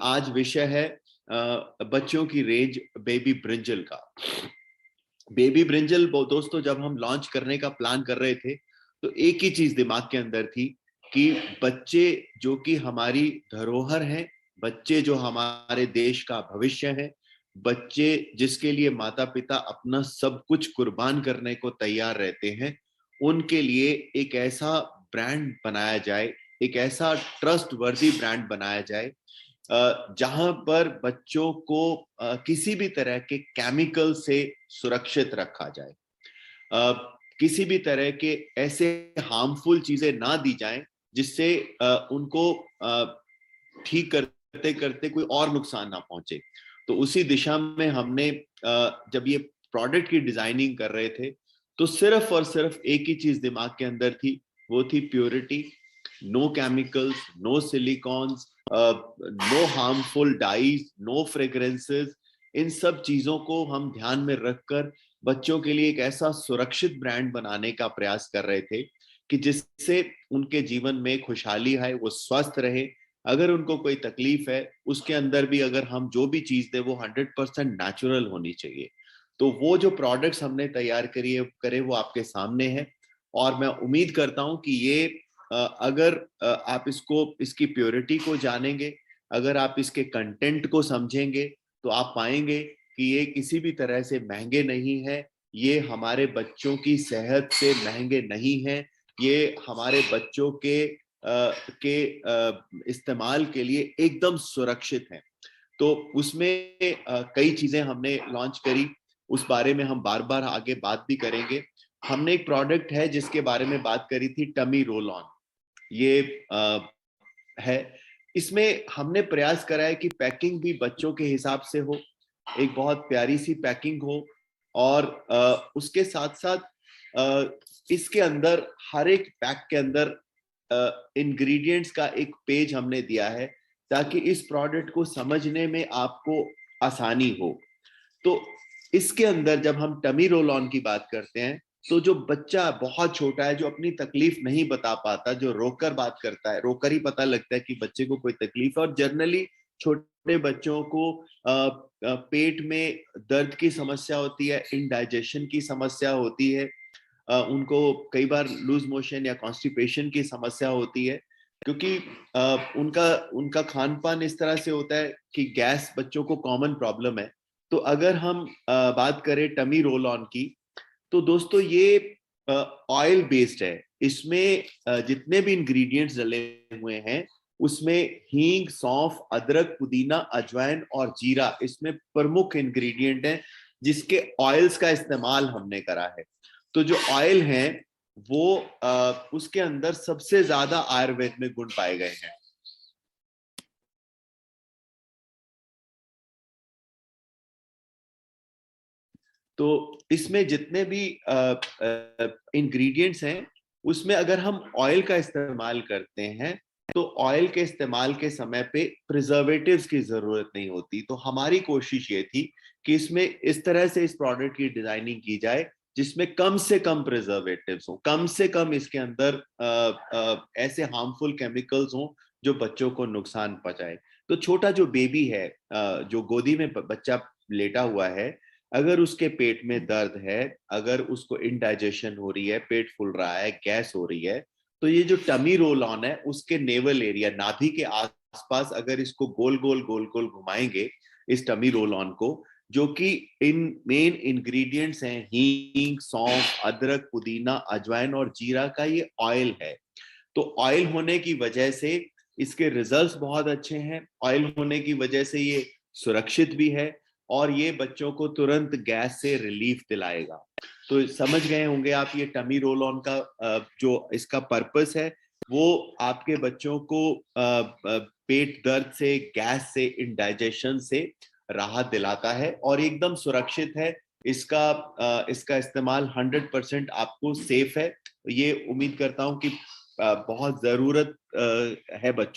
आज विषय है बच्चों की रेंज बेबी ब्रिंजल का। बेबी ब्रिंजल दोस्तों, जब हम लॉन्च करने का प्लान कर रहे थे तो एक ही चीज दिमाग के अंदर थी कि बच्चे जो कि हमारी धरोहर हैं, बच्चे जो हमारे देश का भविष्य है, बच्चे जिसके लिए माता पिता अपना सब कुछ कुर्बान करने को तैयार रहते हैं, उनके लिए एक ऐसा ब्रांड बनाया जाए, एक ऐसा ट्रस्ट वर्दी ब्रांड बनाया जाए जहां पर बच्चों को किसी भी तरह के केमिकल से सुरक्षित रखा जाए, किसी भी तरह के ऐसे हार्मफुल चीजें ना दी जाएं जिससे उनको ठीक करते करते कोई और नुकसान ना पहुंचे। तो उसी दिशा में हमने जब ये प्रोडक्ट की डिजाइनिंग कर रहे थे तो सिर्फ और सिर्फ एक ही चीज दिमाग के अंदर थी, वो थी purity. No chemicals, no silicones, no harmful dyes, no fragrances. इन सब चीजों को हम ध्यान में रखकर बच्चों के लिए एक ऐसा सुरक्षित ब्रांड बनाने का प्रयास कर रहे थे कि जिससे उनके जीवन में खुशहाली आए, वो स्वस्थ रहे। अगर उनको कोई तकलीफ है, उसके अंदर भी अगर हम जो भी चीज दे वो 100% नेचुरल होनी चाहिए। तो वो जो प्रोडक्ट्स हमने तैयार करे वो आपके सामने है। और मैं उम्मीद करता हूं कि ये अगर आप इसकी प्योरिटी को जानेंगे, अगर आप इसके कंटेंट को समझेंगे, तो आप पाएंगे कि ये किसी भी तरह से महंगे नहीं है, ये हमारे बच्चों की सेहत से महंगे नहीं है, ये हमारे बच्चों के इस्तेमाल के लिए एकदम सुरक्षित है। तो उसमें कई चीजें हमने लॉन्च करी, उस बारे में हम बार बार आगे बात भी करेंगे। हमने एक प्रोडक्ट है जिसके बारे में बात करी थी, टमी रोल ऑन। ये है, इसमें हमने प्रयास करा है कि पैकिंग भी बच्चों के हिसाब से हो, एक बहुत प्यारी सी पैकिंग हो, और उसके साथ साथ इसके अंदर हर एक पैक के अंदर इंग्रेडिएंट्स का एक पेज हमने दिया है ताकि इस प्रोडक्ट को समझने में आपको आसानी हो। तो इसके अंदर जब हम टमी रोल ऑन की बात करते हैं तो जो बच्चा बहुत छोटा है, जो अपनी तकलीफ नहीं बता पाता, जो रोकर बात करता है, रोकर ही पता लगता है कि बच्चे को कोई तकलीफ है। और जनरली छोटे बच्चों को पेट में दर्द की समस्या होती है, इनडाइजेशन की समस्या होती है, उनको कई बार लूज मोशन या कॉन्स्टिपेशन की समस्या होती है, क्योंकि उनका उनका खान पान इस तरह से होता है कि गैस बच्चों को कॉमन प्रॉब्लम है। तो अगर हम बात करें टमी रोल ऑन की, तो दोस्तों ये ऑयल बेस्ड है। इसमें जितने भी इंग्रेडिएंट्स डले हुए हैं उसमें हींग, सौंफ, अदरक, पुदीना, अजवाइन और जीरा इसमें प्रमुख इंग्रेडिएंट हैं जिसके ऑयल्स का इस्तेमाल हमने करा है। तो जो ऑयल है वो उसके अंदर सबसे ज्यादा आयुर्वेद में गुण पाए गए हैं। तो इसमें जितने भी इंग्रेडिएंट्स हैं उसमें अगर हम ऑयल का इस्तेमाल करते हैं तो ऑयल के इस्तेमाल के समय पे प्रिजर्वेटिव्स की जरूरत नहीं होती। तो हमारी कोशिश ये थी कि इसमें इस तरह से इस प्रोडक्ट की डिजाइनिंग की जाए जिसमें कम से कम प्रिजर्वेटिव्स हो, कम से कम इसके अंदर ऐसे हार्मफुल केमिकल्स हो जो बच्चों को नुकसान पहुंचाए। तो छोटा जो बेबी है, जो गोदी में बच्चा लेटा हुआ है, अगर उसके पेट में दर्द है, अगर उसको इनडाइजेशन हो रही है, पेट फूल रहा है, गैस हो रही है, तो ये जो टमी रोल ऑन है उसके नेवल एरिया, नाभि के आसपास अगर इसको गोल गोल गोल गोल घुमाएंगे इस टमी रोल ऑन को, जो कि इन मेन इंग्रेडिएंट्स हैं हींग, सौंफ, अदरक, पुदीना, अजवाइन और जीरा का ये ऑयल है। तो ऑयल होने की वजह से इसके रिजल्ट्स बहुत अच्छे हैं, ऑयल होने की वजह से ये सुरक्षित भी है, और ये बच्चों को तुरंत गैस से रिलीफ दिलाएगा। तो समझ गए होंगे आप, ये टमी रोल ऑन का जो इसका पर्पस है वो आपके बच्चों को पेट दर्द से, गैस से, इंडाइजेशन से राहत दिलाता है और एकदम सुरक्षित है। इसका इस्तेमाल 100% आपको सेफ है। ये उम्मीद करता हूं कि बहुत जरूरत है बच्चों